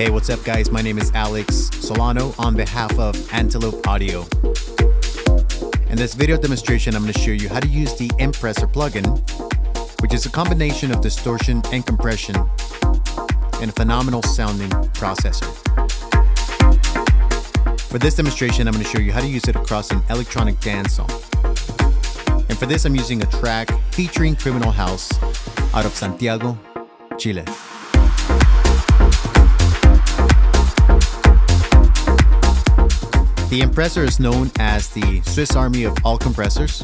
Hey, what's up guys? My name is Alex Solano on behalf of Antelope Audio. In this video demonstration, I'm going to show you how to use the Impresser plugin, which is a combination of distortion and compression in a phenomenal sounding processor. For this demonstration, I'm going to show you how to use it across an electronic dance song. And for this, I'm using a track featuring Criminal House out of Santiago, Chile. The Impresser is known as the Swiss Army of all compressors.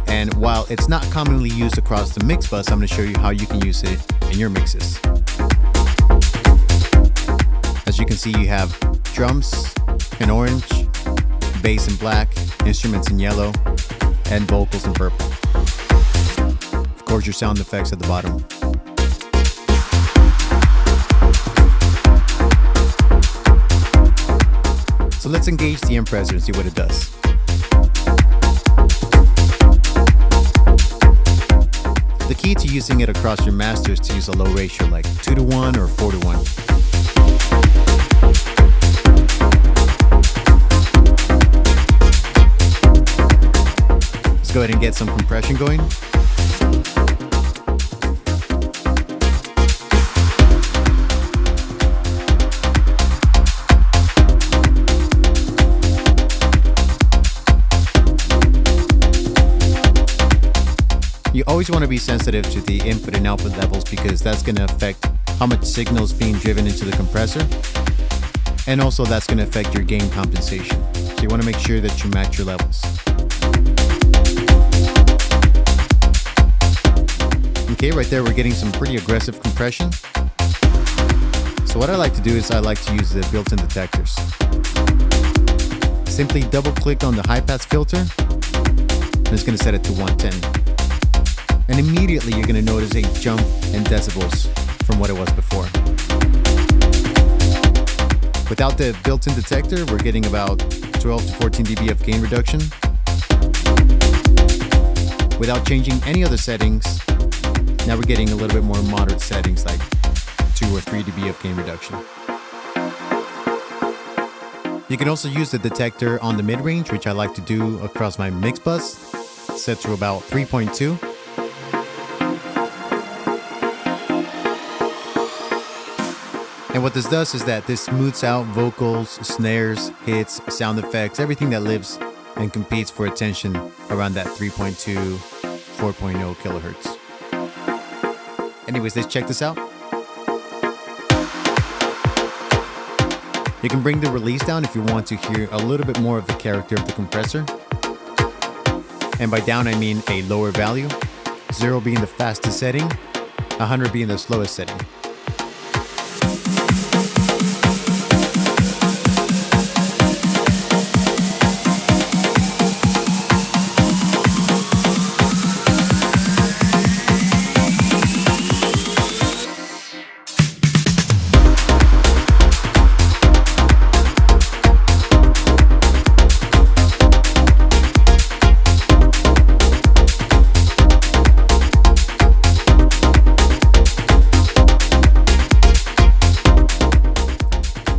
And while it's not commonly used across the mix bus, I'm going to show you how you can use it in your mixes. As you can see, you have drums in orange, bass in black, instruments in yellow, and vocals in purple. Of course, your sound effects at the bottom. So let's engage the Impresser and see what it does. The key to using it across your master is to use a low ratio like 2:1 or 4:1. Let's go ahead and get some compression going. You always want to be sensitive to the input and output levels because that's going to affect how much signal is being driven into the compressor. And also that's going to affect your gain compensation. So you want to make sure that you match your levels. Okay, right there we're getting some pretty aggressive compression. So what I like to do is I like to use the built-in detectors. Simply double click on the high pass filter and it's going to set it to 110. And immediately you're going to notice a jump in decibels from what it was before. Without the built-in detector, we're getting about 12 to 14 dB of gain reduction. Without changing any other settings, now we're getting a little bit more moderate settings like 2 or 3 dB of gain reduction. You can also use the detector on the mid-range, which I like to do across my mix bus, set to about 3.2. And what this does is that this smooths out vocals, snares, hits, sound effects, everything that lives and competes for attention around that 3.2, 4.0 kilohertz. Anyways, let's check this out. You can bring the release down if you want to hear a little bit more of the character of the compressor. And by down, I mean a lower value, 0 being the fastest setting, 100 being the slowest setting.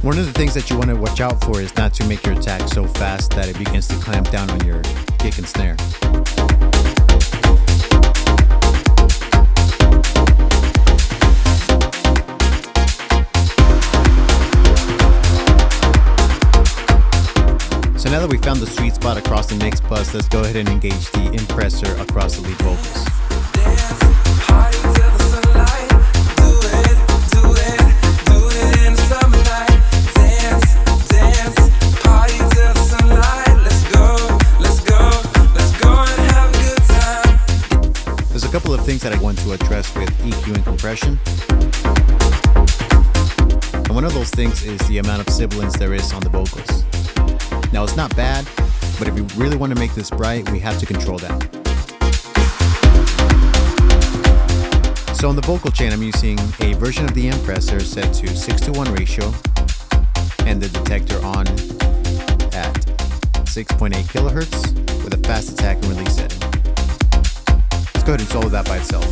One of the things that you want to watch out for is not to make your attack so fast that it begins to clamp down on your kick and snare. So now that we found the sweet spot across the mix bus, let's go ahead and engage the Impresser across the lead vocals. A couple of things that I want to address with EQ and compression. And one of those things is the amount of sibilance there is on the vocals. Now it's not bad, but if we really want to make this bright, we have to control that. So on the vocal chain, I'm using a version of the Impresser set to 6:1 ratio and the detector on at 6.8 kilohertz with a fast attack and release setting. Let's go ahead and solo that by itself.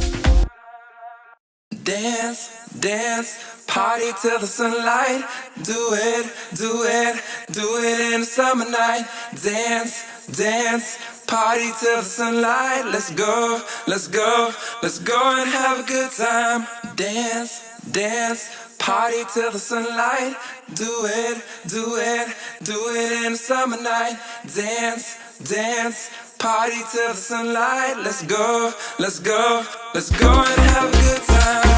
Dance, dance, party till the sunlight. Do it, do it, do it in the summer night. Dance, dance, party till the sunlight. Let's go, let's go, let's go and have a good time. Dance, dance, party till the sunlight. Do it, do it, do it in the summer night. Dance, dance, party till the sunlight. Let's go, let's go, let's go and have a good time.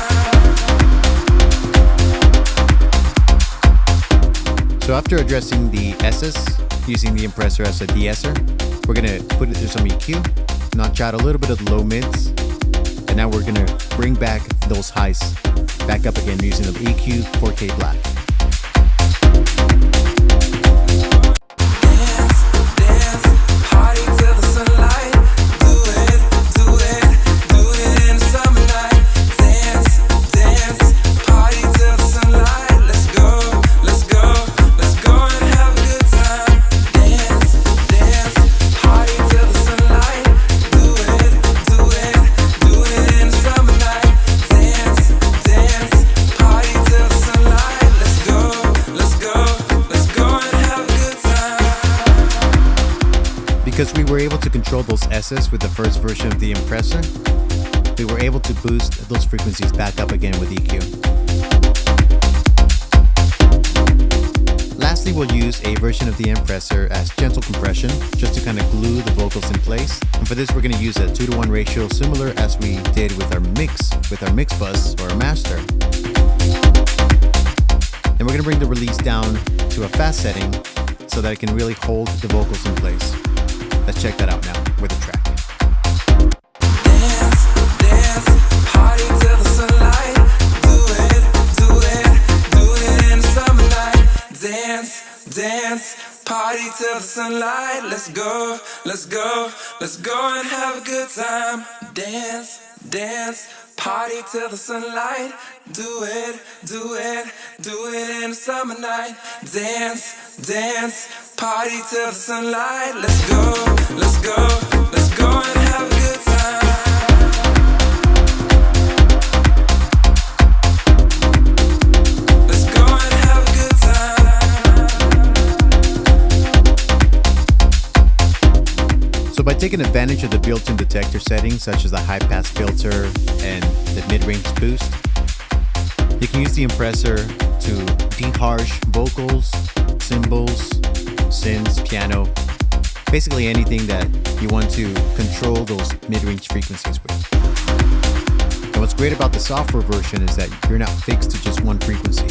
So after addressing the S's, using the Impresser as a de-esser, we're gonna put it through some EQ, notch out a little bit of the low mids, and now we're gonna bring back those highs back up again using the EQ 4K Black. Because we were able to control those S's with the first version of the Impresser, we were able to boost those frequencies back up again with EQ. Lastly, we'll use a version of the Impresser as gentle compression, just to kind of glue the vocals in place. And for this, we're going to use a 2:1 ratio, similar as we did with our mix bus or a master. And we're going to bring the release down to a fast setting so that it can really hold the vocals in place. Let's check that out now with a track. Dance, dance, party till the sunlight. Do it, do it, do it in the summer night. Dance, dance, party till the sunlight. Let's go, let's go, let's go and have a good time. Dance, dance, party till the sunlight. Do it, do it, do it in the summer night. Dance, dance, party till the sunlight. Let's go, let's go, let's go and have a good time. Let's go and have a good time. So by taking advantage of the built-in detector settings such as the high-pass filter and the mid-range boost, you can use the Impresser to de-harsh vocals, cymbals, synths, piano, basically anything that you want to control those mid-range frequencies with. And what's great about the software version is that you're not fixed to just one frequency,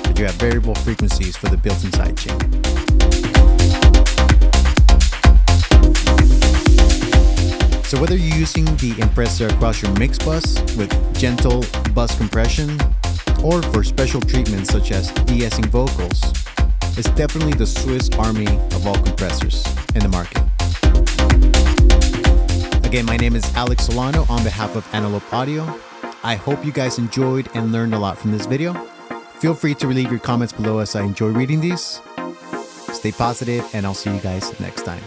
but you have variable frequencies for the built-in sidechain. So whether you're using the Impresser across your mix bus with gentle bus compression, or for special treatments such as de-essing vocals, it's definitely the Swiss Army of all compressors in the market. Again, my name is Alex Solano on behalf of Antelope Audio. I hope you guys enjoyed and learned a lot from this video. Feel free to leave your comments below as I enjoy reading these. Stay positive, and I'll see you guys next time.